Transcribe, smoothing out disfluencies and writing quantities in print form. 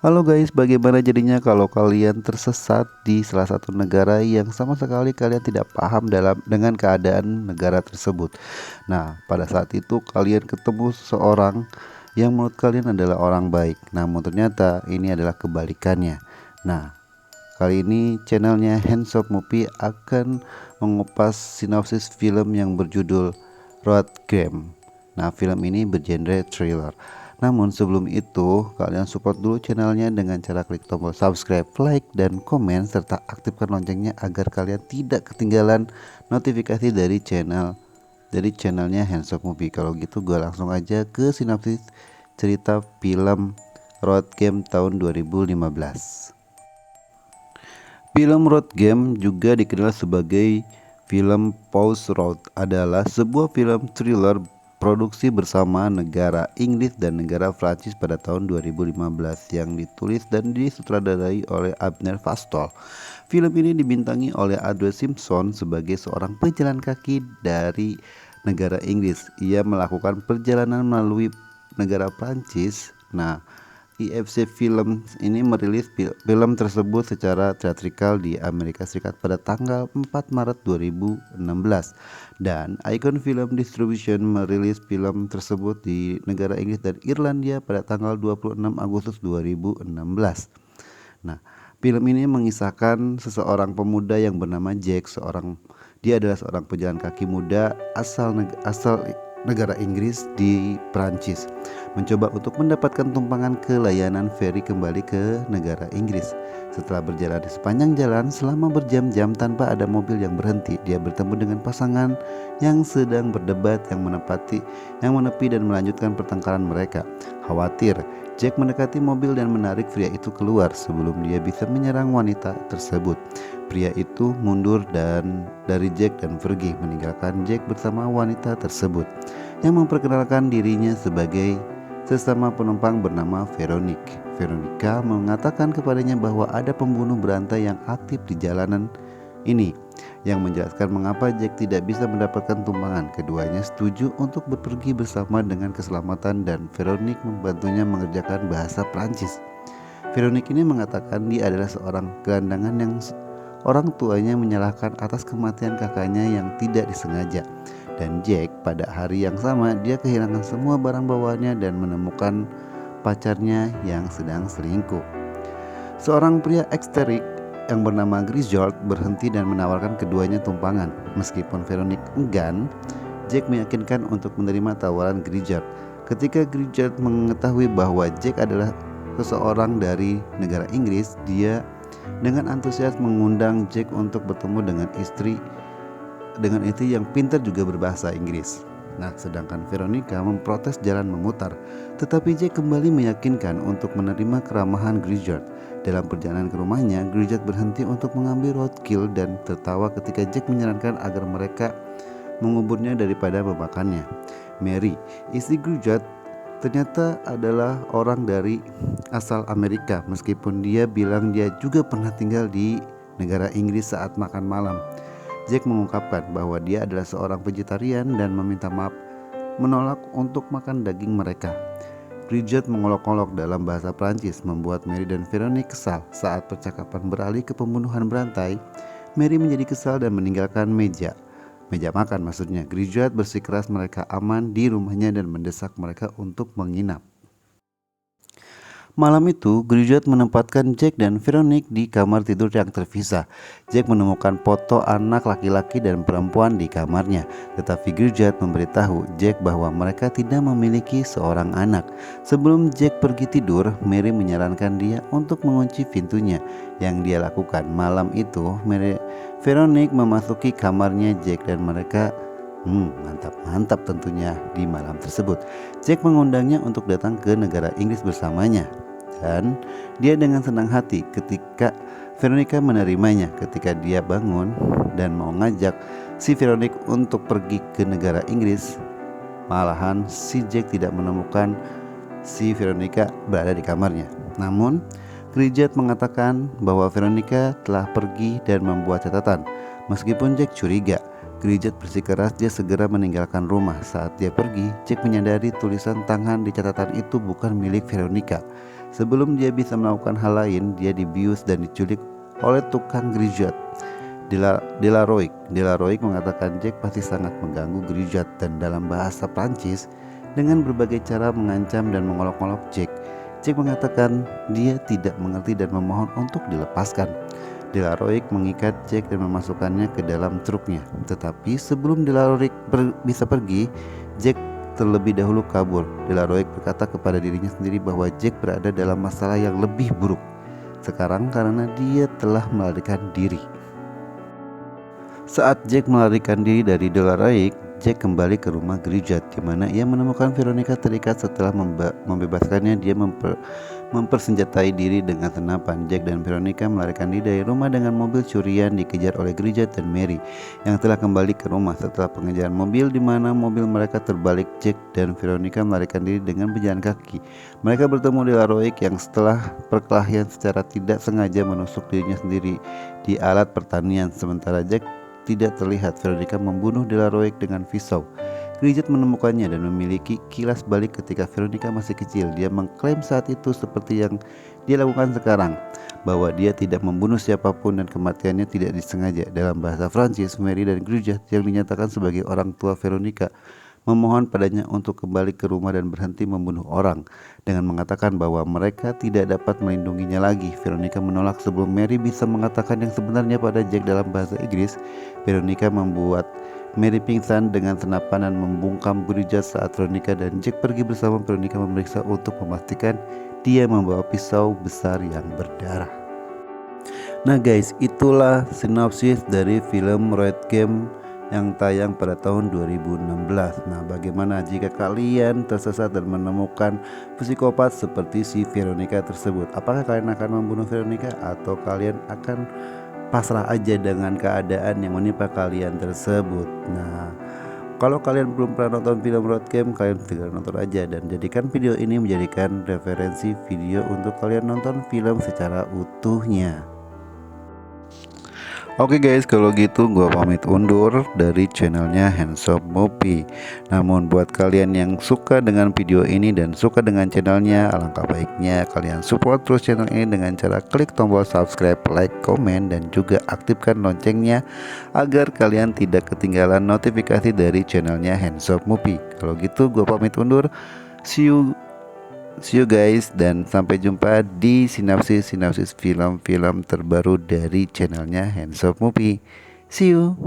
Halo guys, bagaimana jadinya kalau kalian tersesat di salah satu negara yang sama sekali kalian tidak paham dengan keadaan negara tersebut. Nah, pada saat itu kalian ketemu seseorang yang menurut kalian adalah orang baik. Namun ternyata ini adalah kebalikannya. Nah, kali ini channelnya Hands Up Movie akan mengupas sinopsis film yang berjudul Road Game. Nah, film ini bergenre thriller. Namun sebelum itu, kalian support dulu channelnya dengan cara klik tombol subscribe, like, dan komen, serta aktifkan loncengnya agar kalian tidak ketinggalan notifikasi dari channelnya Hands Up Movie. Kalau gitu gue langsung aja ke sinopsis cerita film Road Game tahun 2015. Film Road Game, juga dikenal sebagai film Pause Road, adalah sebuah film thriller produksi bersama negara Inggris dan negara Prancis pada tahun 2015 yang ditulis dan disutradarai oleh Abner Fastol. Film ini dibintangi oleh Adrian Simpson sebagai seorang pejalan kaki dari negara Inggris. Ia melakukan perjalanan melalui negara Prancis. Nah, IFC Film ini merilis film tersebut secara teatrikal di Amerika Serikat pada tanggal 4 Maret 2016, dan Icon Film Distribution merilis film tersebut di negara Inggris dan Irlandia pada tanggal 26 Agustus 2016. Nah, film ini mengisahkan seseorang pemuda yang bernama Jack. Dia adalah seorang pejalan kaki muda asal negara Inggris di Prancis, mencoba untuk mendapatkan tumpangan ke layanan feri kembali ke negara Inggris. Setelah berjalan di sepanjang jalan selama berjam-jam tanpa ada mobil yang berhenti, dia bertemu dengan pasangan yang sedang berdebat yang menepi dan melanjutkan pertengkaran mereka. Khawatir, Jack mendekati mobil dan menarik pria itu keluar sebelum dia bisa menyerang wanita tersebut. Pria itu mundur dari Jack dan pergi, meninggalkan Jack bersama wanita tersebut yang memperkenalkan dirinya sebagai sesama penumpang bernama Veronique. Veronica mengatakan kepadanya bahwa ada pembunuh berantai yang aktif di jalanan ini, yang menjelaskan mengapa Jack tidak bisa mendapatkan tumpangan. Keduanya setuju untuk bepergi bersama dengan keselamatan, dan Veronique membantunya mengerjakan bahasa Prancis. Veronique ini mengatakan dia adalah seorang gelandangan yang orang tuanya menyalahkan atas kematian kakaknya yang tidak disengaja. Dan Jack, pada hari yang sama, dia kehilangan semua barang bawaannya dan menemukan pacarnya yang sedang selingkuh. Seorang pria eksterik yang bernama Grizzard berhenti dan menawarkan keduanya tumpangan. Meskipun Veronique enggan, Jack meyakinkan untuk menerima tawaran Grizzard. Ketika Grizzard mengetahui bahwa Jack adalah seseorang dari negara Inggris, dia dengan antusias mengundang Jack untuk bertemu dengan istri yang pintar juga berbahasa Inggris. Nah, sedangkan Veronica memprotes jalan memutar, tetapi Jack kembali meyakinkan untuk menerima keramahan Grizzard. Dalam perjalanan ke rumahnya, Grizzard berhenti untuk mengambil roadkill dan tertawa ketika Jack menyarankan agar mereka menguburnya daripada memakannya. Mary, istri Grizzard, ternyata adalah orang dari asal Amerika, meskipun dia bilang dia juga pernah tinggal di negara Inggris saat makan malam. Jack mengungkapkan bahwa dia adalah seorang vegetarian dan menolak untuk makan daging mereka. Bridget mengolok-olok dalam bahasa Prancis, membuat Mary dan Veronique kesal. Saat percakapan beralih ke pembunuhan berantai, Mary menjadi kesal dan meninggalkan meja makan maksudnya. Bridget bersikeras mereka aman di rumahnya dan mendesak mereka untuk menginap. Malam itu, Grizzard menempatkan Jack dan Veronique di kamar tidur yang terpisah. Jack menemukan foto anak laki-laki dan perempuan di kamarnya, tetapi Grizzard memberitahu Jack bahwa mereka tidak memiliki seorang anak. Sebelum Jack pergi tidur, Mary menyarankan dia untuk mengunci pintunya. Yang dia lakukan malam itu, Veronique memasuki kamarnya Jack dan mereka mantap tentunya di malam tersebut. Jack mengundangnya untuk datang ke negara Inggris bersamanya, dan dia dengan senang hati ketika Veronica menerimanya. Ketika dia bangun dan mau ngajak si Veronique untuk pergi ke negara Inggris, malahan si Jack tidak menemukan si Veronica berada di kamarnya. Namun Grizzard mengatakan bahwa Veronica telah pergi dan membuat catatan. Meskipun Jack curiga, Grizzard bersikeras dia segera meninggalkan rumah. Saat dia pergi, Jack menyadari tulisan tangan di catatan itu bukan milik Veronica. Sebelum dia bisa melakukan hal lain, dia dibius dan diculik oleh tukang Griswold, Delaroik mengatakan Jack pasti sangat mengganggu Griswold dan dalam bahasa Prancis dengan berbagai cara mengancam dan mengolok-olok Jack. Jack mengatakan dia tidak mengerti dan memohon untuk dilepaskan. Delaroik mengikat Jack dan memasukkannya ke dalam truknya. Tetapi sebelum Delaroik bisa pergi, Jack terlebih dahulu kabur. Delaroik berkata kepada dirinya sendiri bahwa Jack berada dalam masalah yang lebih buruk sekarang karena dia telah melarikan diri. Saat Jack melarikan diri dari Delaroik, Jack kembali ke rumah Griswold di mana ia menemukan Veronica terikat. Setelah membebaskannya, dia mempersenjatai diri dengan senapan. Jack dan Veronica melarikan diri dari rumah dengan mobil curian dikejar oleh Griswold dan Mary yang telah kembali ke rumah. Setelah pengejaran mobil di mana mobil mereka terbalik, Jack dan Veronica melarikan diri dengan berjalan kaki. Mereka bertemu Delaroik yang setelah perkelahian secara tidak sengaja menusuk dirinya sendiri di alat pertanian. Sementara Jack tidak terlihat, Veronica membunuh Delaroik dengan pisau. Griswold menemukannya dan memiliki kilas balik ketika Veronica masih kecil. Dia mengklaim saat itu seperti yang dia lakukan sekarang, bahwa dia tidak membunuh siapapun dan kematiannya tidak disengaja. Dalam bahasa Prancis, Mary dan Griswold yang dinyatakan sebagai orang tua Veronica memohon padanya untuk kembali ke rumah dan berhenti membunuh orang dengan mengatakan bahwa mereka tidak dapat melindunginya lagi. Veronica menolak sebelum Mary bisa mengatakan yang sebenarnya pada Jack. Dalam bahasa Inggris, Veronica membuat Mary pingsan dengan senapan dan membungkam Griswold. Saat Veronica dan Jack pergi bersama, Veronica memeriksa untuk memastikan dia membawa pisau besar yang berdarah. Nah guys, itulah sinopsis dari film Road Game yang tayang pada tahun 2016. Nah, bagaimana jika kalian tersesat dan menemukan psikopat seperti si Veronica tersebut? Apakah kalian akan membunuh Veronica atau kalian akan pasrah aja dengan keadaan yang menimpa kalian tersebut? Nah, kalau kalian belum pernah nonton film Road Game, kalian segera nonton aja dan jadikan video ini menjadikan referensi video untuk kalian nonton film secara utuhnya. Oke guys, kalau gitu gua pamit undur dari channelnya Handsome Movie. Namun buat kalian yang suka dengan video ini dan suka dengan channelnya, alangkah baiknya kalian support terus channel ini dengan cara klik tombol subscribe, like, komen, dan juga aktifkan loncengnya agar kalian tidak ketinggalan notifikasi dari channelnya Handsome Movie. Kalau gitu gua pamit undur. See you guys, dan sampai jumpa di sinopsis film-film terbaru dari channelnya Handsome Movie. See you.